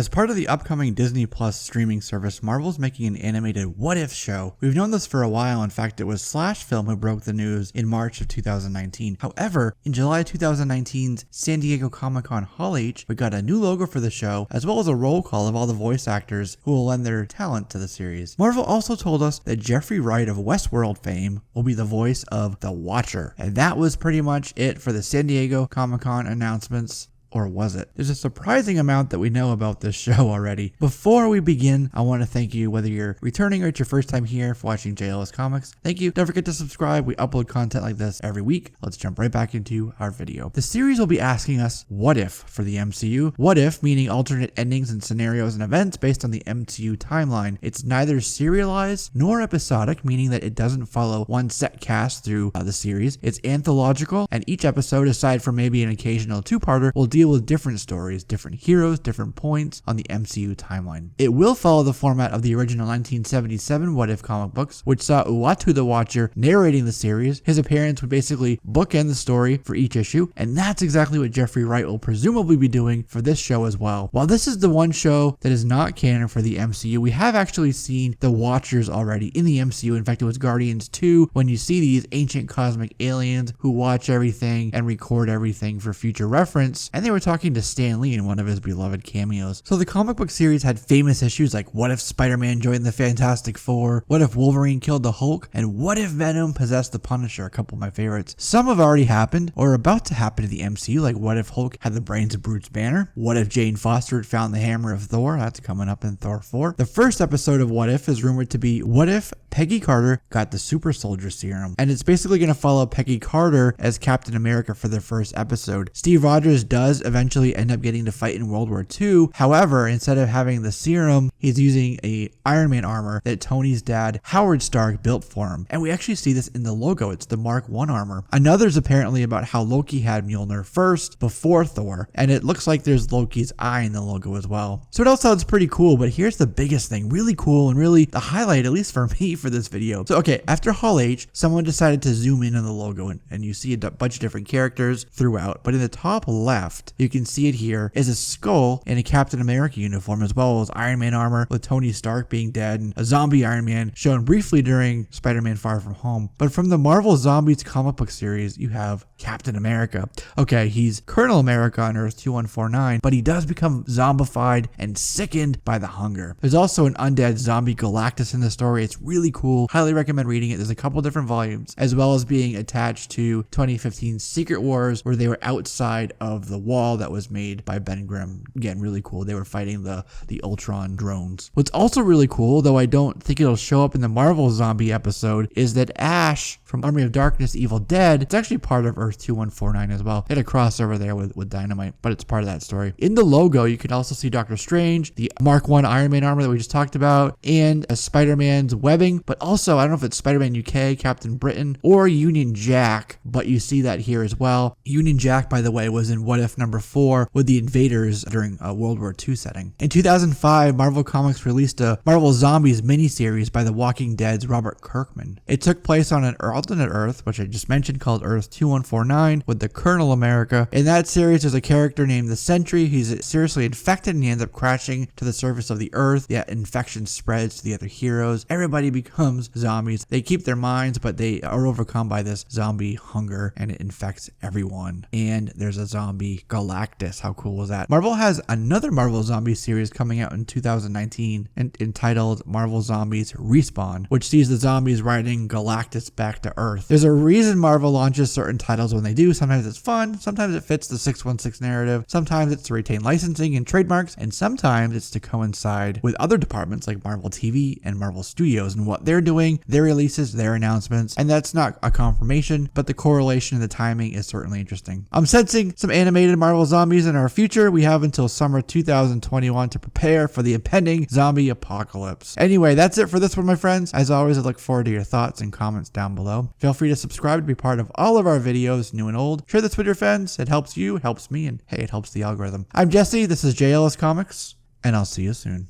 As part of the upcoming Disney Plus streaming service, Marvel's making an animated What If show. We've known this for a while. In fact, it was Slash Film who broke the news in March of 2019. However, in July 2019's San Diego Comic-Con Hall H, we got a new logo for the show, as well as a roll call of all the voice actors who will lend their talent to the series. Marvel also told us that Jeffrey Wright of Westworld fame will be the voice of the Watcher. And that was pretty much it for the San Diego Comic-Con announcements. Or was it? There's a surprising amount that we know about this show already. Before we begin, I want to thank you, whether you're returning or it's your first time here for watching JLS Comics. Thank you. Don't forget to subscribe. We upload content like this every week. Let's jump right back into our video. The series will be asking us what if for the MCU. What if meaning alternate endings and scenarios and events based on the MCU timeline. It's neither serialized nor episodic, meaning that it doesn't follow one set cast through the series. It's anthological, and each episode, aside from maybe an occasional two-parter, will deal with different stories, different heroes, different points on the MCU timeline. It will follow the format of the original 1977 What If comic books, which saw Uatu the Watcher narrating the series. His appearance would basically bookend the story for each issue, and that's exactly what Jeffrey Wright will presumably be doing for this show as well. While this is the one show that is not canon for the MCU, we have actually seen the Watchers already in the MCU. In fact, it was Guardians 2 when you see these ancient cosmic aliens who watch everything and record everything for future reference, and they were talking to Stan Lee in one of his beloved cameos. So the comic book series had famous issues like what if Spider-Man joined the Fantastic Four, what if Wolverine killed the Hulk, and what if Venom possessed the Punisher, a couple of my favorites. Some have already happened or are about to happen to the MCU, like what if Hulk had the brains of Bruce Banner, what if Jane Foster had found the hammer of Thor, that's coming up in Thor 4. The first episode of What If is rumored to be what if Peggy Carter got the super soldier serum, and it's basically going to follow Peggy Carter as Captain America for the first episode. Steve Rogers does eventually end up getting to fight in World War II. However, instead of having the serum, he's using a Iron Man armor that Tony's dad, Howard Stark, built for him. And we actually see this in the logo. It's the Mark I armor. Another's apparently about how Loki had Mjolnir first before Thor, and it looks like there's Loki's eye in the logo as well. So it all sounds pretty cool, but here's the biggest thing, really cool and really the highlight, at least for me, for this video. So okay, after Hall H, someone decided to zoom in on the logo, and you see a bunch of different characters throughout, but in the top left, you can see it here is a skull in a Captain America uniform, as well as Iron Man armor with Tony Stark being dead and a zombie Iron Man shown briefly during Spider-Man Far From Home. But from the Marvel Zombies comic book series, you have Captain America. Okay, he's Colonel America on Earth 2149, but he does become zombified and sickened by the hunger. There's also an undead zombie Galactus in the story. It's really cool. Highly recommend reading it. There's a couple different volumes, as well as being attached to 2015's Secret Wars, where they were outside of the wall that was made by Ben Grimm. Again, really cool. They were fighting the Ultron drones. What's also really cool, though I don't think it'll show up in the Marvel zombie episode, is that Ash from Army of Darkness Evil Dead, it's actually part of Earth 2149 as well. It had a crossover there with Dynamite, but it's part of that story. In the logo, you can also see Doctor Strange, the Mark I Iron Man armor that we just talked about, and a Spider-Man's webbing, but also, I don't know if it's Spider-Man UK, Captain Britain, or Union Jack, but you see that here as well. Union Jack, by the way, was in What If number 4 with the invaders during a World War II setting. In 2005, Marvel Comics released a Marvel Zombies miniseries by The Walking Dead's Robert Kirkman. It took place on an alternate Earth, which I just mentioned, called Earth 2149, with the Colonel America. In that series, there's a character named the Sentry. He's seriously infected and he ends up crashing to the surface of the Earth. That infection spreads to the other heroes. Everybody becomes zombies. They keep their minds, but they are overcome by this zombie hunger, and it infects everyone. And there's a zombie Galactus. How cool was that? Marvel has another Marvel Zombie series coming out in 2019 entitled Marvel Zombies Respawn, which sees the zombies riding Galactus back to Earth. There's a reason Marvel launches certain titles when they do. Sometimes it's fun, sometimes it fits the 616 narrative, sometimes it's to retain licensing and trademarks, and sometimes it's to coincide with other departments like Marvel TV and Marvel Studios and what they're doing, their releases, their announcements, and that's not a confirmation, but the correlation and the timing is certainly interesting. I'm sensing some animated Marvel Zombies in our future. We have until summer 2021 to prepare for the impending zombie apocalypse. Anyway, that's it for this one, my friends. As always, I look forward to your thoughts and comments down below. Feel free to subscribe to be part of all of our videos, new and old. Share this with your friends. It helps you, it helps me, and hey, it helps the algorithm. I'm Jesse. This is JLS Comics, and I'll see you soon.